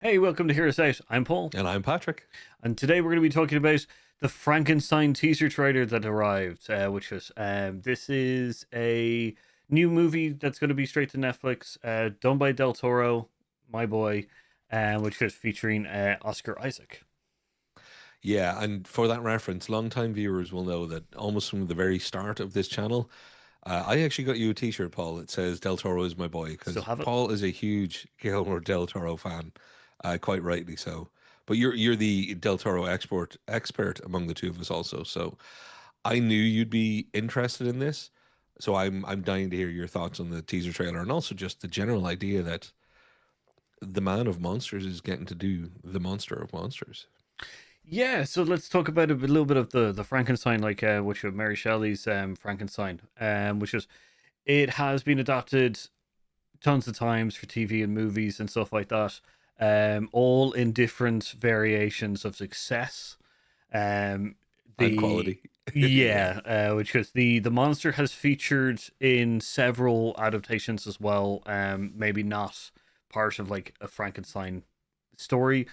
Hey, welcome to Hear Us Out. I'm Paul, And I'm Patrick. and today we're going to be talking about the Frankenstein teaser trailer that arrived, which was this is a new movie that's going to be straight to Netflix, done by Del Toro, my boy, which is featuring Oscar Isaac. Yeah, and for that reference, long-time viewers will know that almost from the very start of this channel, I actually got you a t-shirt, Paul. It says Del Toro is my boy Still because have it. Paul is a huge Guillermo del Toro fan, quite rightly so. But you're the Del Toro expert among the two of us also. So I knew you'd be interested in this. So I'm dying to hear your thoughts on the teaser trailer and also just the general idea that the man of monsters is getting to do the monster of monsters. Yeah, so let's talk about a little bit of the Frankenstein, like which was Mary Shelley's Frankenstein, which is it has been adapted tons of times for TV and movies and stuff like that. All in different variations of success. Um, And the quality. Yeah. yeah, which is the monster has featured in several adaptations as well. Maybe not part of like a Frankenstein story.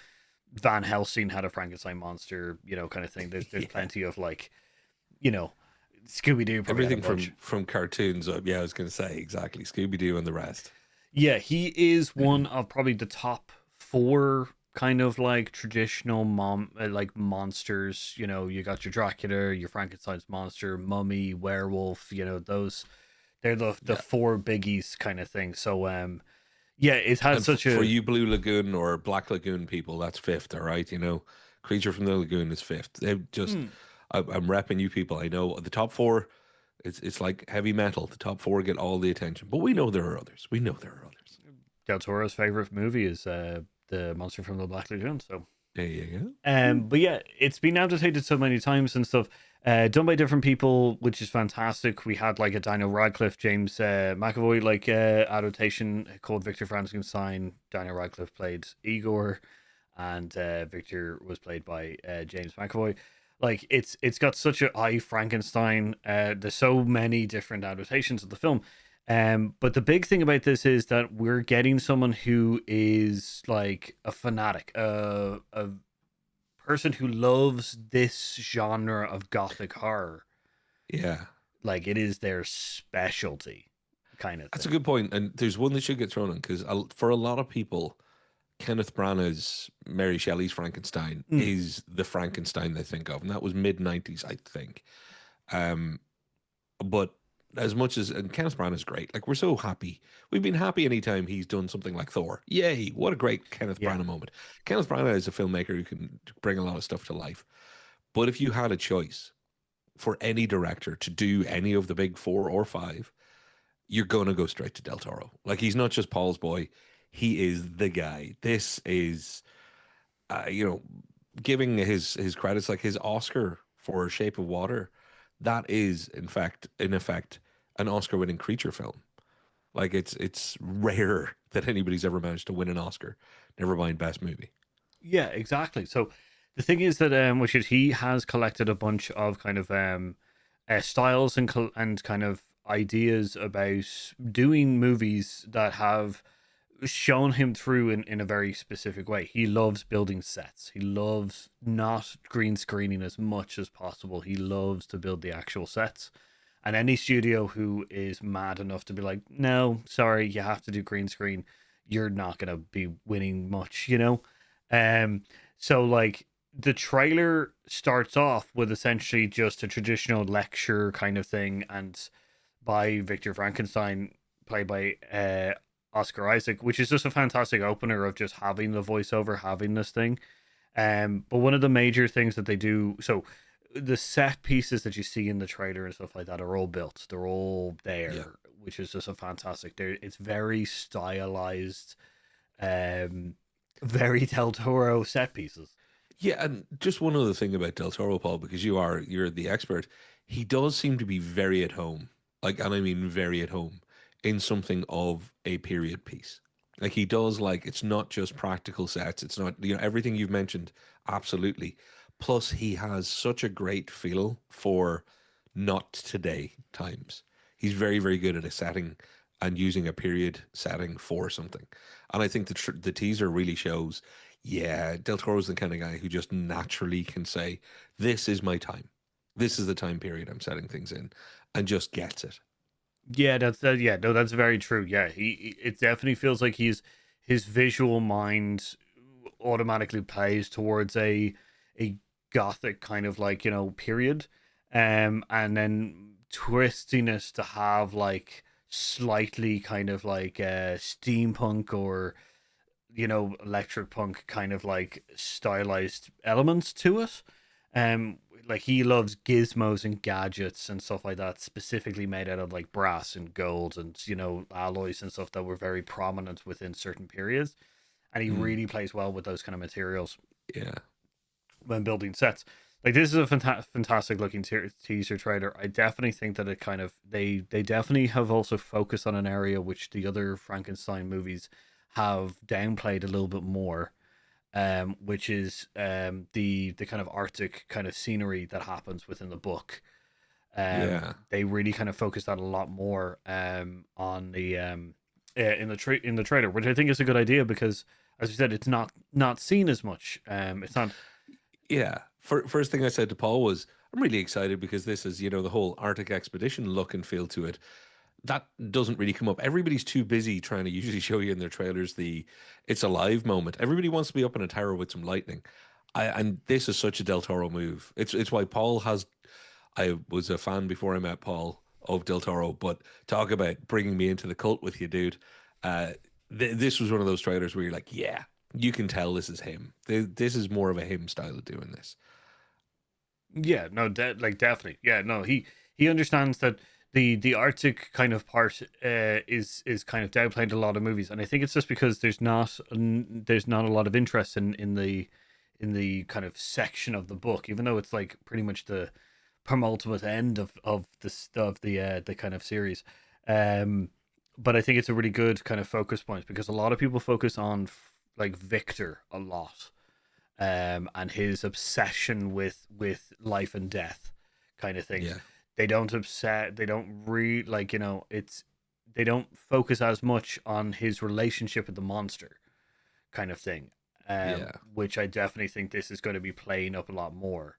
Van Helsing had a Frankenstein monster, kind of thing. There's Yeah. plenty of like, you know, Scooby Doo probably had a Everything bunch. from cartoons. Yeah, I was going to say exactly. Scooby Doo and the rest. Yeah, he is one of probably the top four kind of like traditional like monsters. You got your Dracula, your Frankenstein's monster, mummy, werewolf. Those they're the Yeah. four biggies kind of thing. So yeah, it had And such for a you Blue Lagoon or Black Lagoon people, that's fifth, all right? Creature from the Lagoon is fifth. mm, I'm repping you people. I know the top four, it's like heavy metal. The top four get all the attention, but we know there are others. We know there are others. Del Toro's favorite movie is the Monster from the Black Lagoon. So There you go. but yeah, it's been adapted so many times and stuff. Done by different people, which is fantastic. We had like a Daniel Radcliffe, James McAvoy like adaptation called Victor Frankenstein. Daniel Radcliffe played Igor, and Victor was played by James McAvoy. Like it's got such a I Frankenstein. There's so many different adaptations of the film. But the big thing about this is that we're getting someone who is like a fanatic, a person who loves this genre of gothic horror. Yeah. Like it is their specialty, kind of That's a thing. good point. And there's one that should get thrown in because for a lot of people, Kenneth Branagh's Mary Shelley's Frankenstein Mm, is the Frankenstein they think of, and that was mid '90s, I think. Um, but as much as and Kenneth Branagh is great, like we're so happy. We've been happy anytime he's done something like Thor. Yay! What a great Kenneth yeah, Branagh moment. Kenneth Branagh is a filmmaker who can bring a lot of stuff to life. But if you had a choice for any director to do any of the big four or five, you're gonna go straight to Del Toro. Like he's not just Paul's boy; he is the guy. This is, uh, you know, giving his credits like his Oscar for Shape of Water. That is, in effect, an Oscar-winning creature film. Like it's rare that anybody's ever managed to win an Oscar. Never mind best movie. yeah, exactly. So the thing is that which is he has collected a bunch of kind of styles and kind of ideas about doing movies that have shown him through in a very specific way. He loves building sets. He loves not green screening as much as possible. He loves to build the actual sets. And any studio who is mad enough to be like, no, sorry, you have to do green screen, you're not gonna be winning much. Um, so like the trailer starts off with essentially just a traditional lecture kind of thing, and by Victor Frankenstein, played by Oscar Isaac, which is just a fantastic opener of just having the voiceover, having this thing. But one of the major things that they do, so the set pieces that you see in the trailer and stuff like that are all built. They're all Yeah. there, which is just a fantastic. It's very stylized, um, very Del Toro set pieces. Yeah, and just one other thing about Del Toro, Paul, because you're the expert. He does seem to be very at home, like, and I mean very at home in something of a period piece. Like he does, like it's not just practical sets. It's not everything you've mentioned. Absolutely. Plus, he has such a great feel for not today times. He's very very good at a setting and using a period setting for something. And I think the teaser really shows, yeah, Del Toro's the kind of guy who just naturally can say, "This is my time. This is the time period I'm setting things in," and just gets it. Yeah, yeah, no, that's very true. Yeah, it definitely feels like his visual mind automatically plays towards a gothic kind of like, period, and then twistiness to have like slightly kind of like steampunk or electric punk kind of like stylized elements to it. Like he loves gizmos and gadgets and stuff like that, specifically made out of like brass and gold and alloys and stuff that were very prominent within certain periods. And he Mm, really plays well with those kind of materials yeah, when building sets. Like this is a fantastic looking teaser trailer. I definitely think that it kind of they definitely have also focused on an area which the other Frankenstein movies have downplayed a little bit more, which is the kind of Arctic kind of scenery that happens within the book. yeah. They really kind of focused that a lot more on the in the trailer, which I think is a good idea because, as you said, it's not seen as much. It's not. Yeah. First thing I said to Paul was, I'm really excited because this is, the whole Arctic expedition look and feel to it. That doesn't really come up. Everybody's too busy trying to usually show you in their trailers the it's alive moment. Everybody wants to be up in a tower with some lightning. And this is such a Del Toro move. It's why Paul has. I was a fan before I met Paul of Del Toro, but talk about bringing me into the cult with you, dude. Uh, this was one of those trailers where you're like, yeah, you can tell this is him. This is more of a him style of doing this. Yeah, no, like definitely. Yeah, no, he understands that the Arctic kind of part is kind of downplayed in a lot of movies, and I think it's just because there's not a lot of interest in the kind of section of the book, even though it's like pretty much the penultimate end of the kind of series. Um, but I think it's a really good kind of focus point because a lot of people focus on like Victor a lot, and his obsession with life and death kind of things. Yeah, They don't really like it's they don't focus as much on his relationship with the monster kind of thing, yeah, which I definitely think this is going to be playing up a lot more,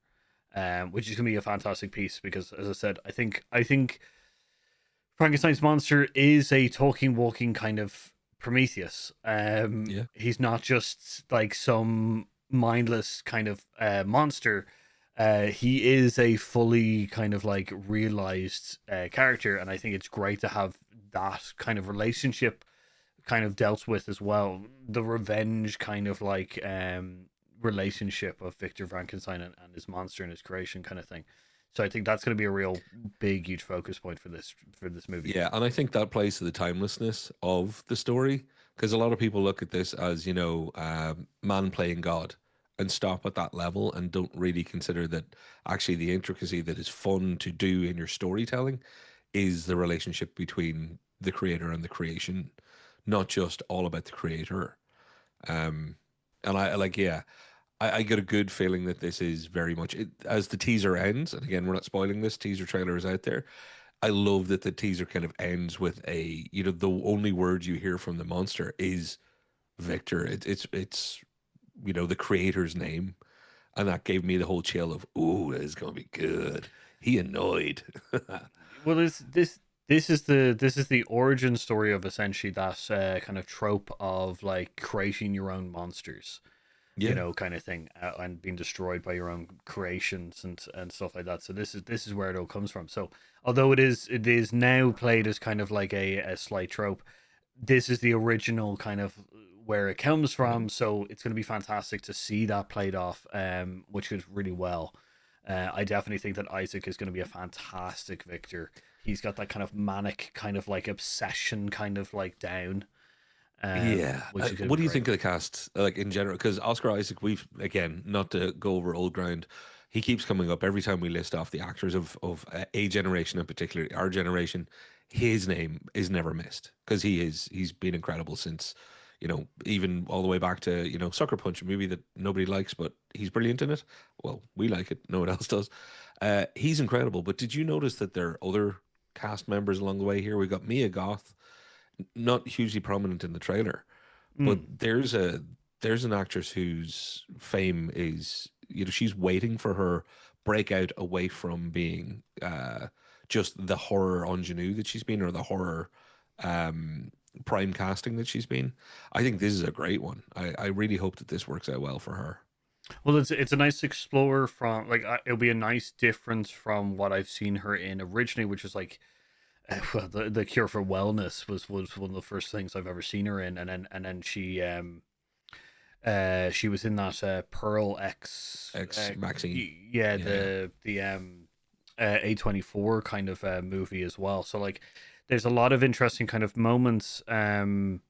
which is going to be a fantastic piece because, as I said, I think Frankenstein's monster is a talking, walking kind of Prometheus. yeah, He's not just like some mindless kind of monster. He is a fully kind of like realized character, and I think it's great to have that kind of relationship kind of dealt with as well. The revenge kind of like relationship of Victor Frankenstein and his monster and his creation kind of thing. So I think that's going to be a real big, huge focus point for this movie. yeah. And I think that plays to the timelessness of the story because a lot of people look at this as, man playing God and stop at that level and don't really consider that actually the intricacy that is fun to do in your storytelling is the relationship between the creator and the creation, not just all about the creator. Um, and I like, yeah, I get a good feeling that this is very much as the teaser ends. And again, we're not spoiling this teaser trailer is out there. I love that the teaser kind of ends with the only word you hear from the monster is Victor. It's the creator's name, and that gave me the whole chill of, ooh, this is gonna be good. He annoyed. Well, this is the origin story of essentially that kind of trope of like creating your own monsters, Yeah, kind of thing, and being destroyed by your own creations and stuff like that. So this is where it all comes from. So although it is now played as kind of like a slight trope, this is the original kind of where it comes yeah, from. So it's going to be fantastic to see that played off, which is really well. I definitely think that Isaac is going to be a fantastic Victor. He's got that kind of manic, kind of like obsession, kind of like down, yeah. which is going to What be do you great. think of the cast, like in general? Because Oscar Isaac, we've again not to go over old ground. He keeps coming up every time we list off the actors of a generation in particular, our generation. His name is never missed because he's been incredible since even all the way back to Sucker Punch, a movie that nobody likes, but he's brilliant in it. Well, we like it, no one else does. He's incredible. But did you notice that there are other cast members along the way here? We got Mia Goth. not hugely prominent in the trailer, but Mm. there's an actress whose fame is, she's waiting for her breakout away from being just the horror ingenue that she's been, or the horror um, prime casting that she's been. I think this is a great one. I really hope that this works out well for her. Well, it's a nice explore from like it'll be a nice difference from what I've seen her in originally, which is like well, the Cure for Wellness was one of the first things I've ever seen her in, and then she was in that Pearl X Ex Maxine. yeah, Yeah. the A24 kind of movie as well. So like there's a lot of interesting kind of moments in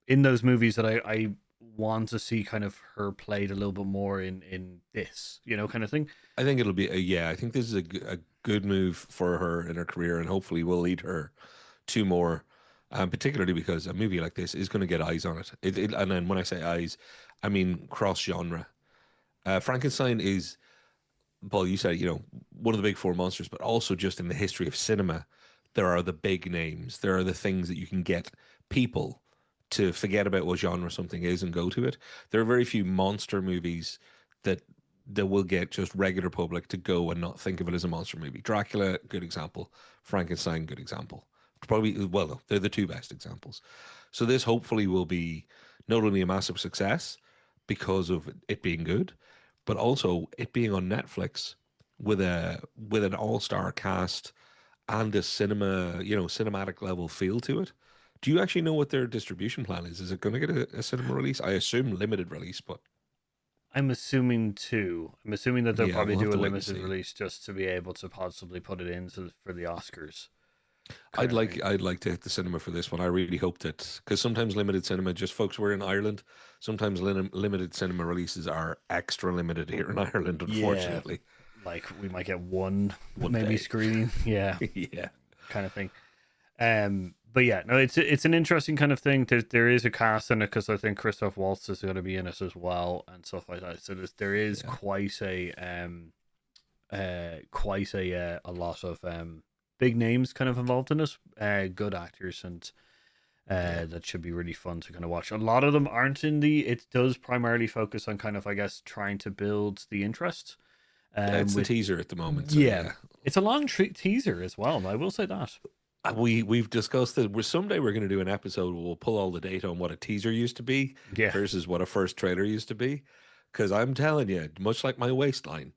those movies that I want to see kind of her played a little bit more in this, kind of thing. I think it'll be yeah, I think this is a good move for her in her career, and hopefully will lead her to more, particularly because a movie like this is going to get eyes on it. And then when I say eyes, I mean cross genre. Frankenstein is, Paul, you said, one of the big four monsters, but also just in the history of cinema, there are the big names. There are the things that you can get people to forget about what genre something is and go to it. There are very few monster movies that will get just regular public to go and not think of it as a monster movie. Dracula, good example. Frankenstein, good example. Probably, well, no, they're the two best examples. So this hopefully will be not only a massive success because of it being good, but also it being on Netflix with an all-star cast and a cinematic level feel to it. Do you actually know what their distribution plan is? Is it going to get a cinema release? I assume limited release, but I'm assuming too. I'm assuming that they'll yeah, probably we'll have do a to wait and limited see. release just to be able to possibly put it into for the Oscars kind I'd of like thing. I'd like to hit the cinema for this one. I really hope that, because sometimes limited cinema, just folks, we're in Ireland. Sometimes limited cinema releases are extra limited here in Ireland, Yeah, unfortunately. like we might get one One maybe day. screening. Yeah, Yeah. kind of thing. But yeah, no, it's an interesting kind of thing. There is a cast in it because I think Christoph Waltz is going to be in it as well and stuff like that. So there is Yeah. quite a lot of big names kind of involved in it. Good actors and Yeah. that should be really fun to kind of watch. A lot of them aren't in the. It does primarily focus on kind of I guess trying to build the interest. It's the With teaser at the moment, so yeah, yeah. it's a long teaser as well. I will say that. We've discussed that someday we're going to do an episode where we'll pull all the data on what a teaser used to be Yeah. versus what a first trailer used to be. Because I'm telling you, much like my waistline,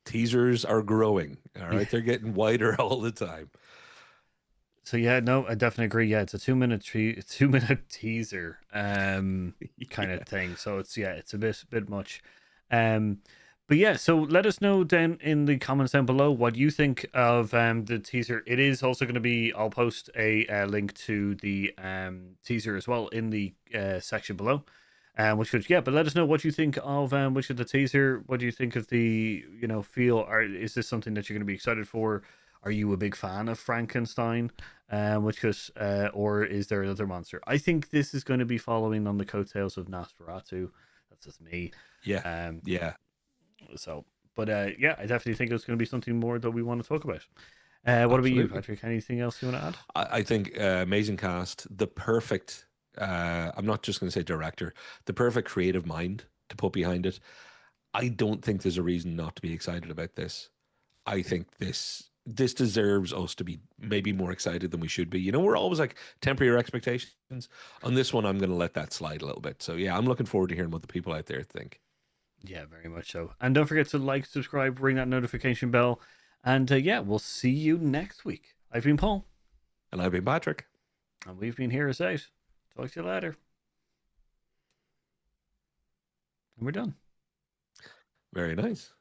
teasers are growing. All Yeah. right, they're getting wider all the time. So yeah, no, I definitely agree. Yeah, it's a 2 minute 2 minute teaser kind of Yeah. thing. So it's a bit much. Um but yeah, so let us know down in the comments down below what you think of the teaser. It is also going to be. I'll post a link to the teaser as well in the section below. Which could yeah, but let us know what you think of which of the teaser. What do you think of the feel? Is this something that you're going to be excited for? Are you a big fan of Frankenstein? Which was, or is there another monster? I think this is going to be following on the coattails of Nosferatu. That's just me. Yeah. Um, Yeah. so, but yeah, I definitely think it's going to be something more that we want to talk about. What about you, Absolutely. Patrick? Anything else you want to add? I think amazing cast, the perfect, I'm not just going to say director, the perfect creative mind to put behind it. I don't think there's a reason not to be excited about this. I think this deserves us to be maybe more excited than we should be. We're always like temper your expectations. On this one, I'm going to let that slide a little bit. So yeah, I'm looking forward to hearing what the people out there think. Yeah, very much so. And don't forget to like, subscribe, ring that notification bell. And yeah, we'll see you next week. I've been Paul. And I've been Patrick. And we've been Here Is Out. Talk to you later. And we're done. Very nice.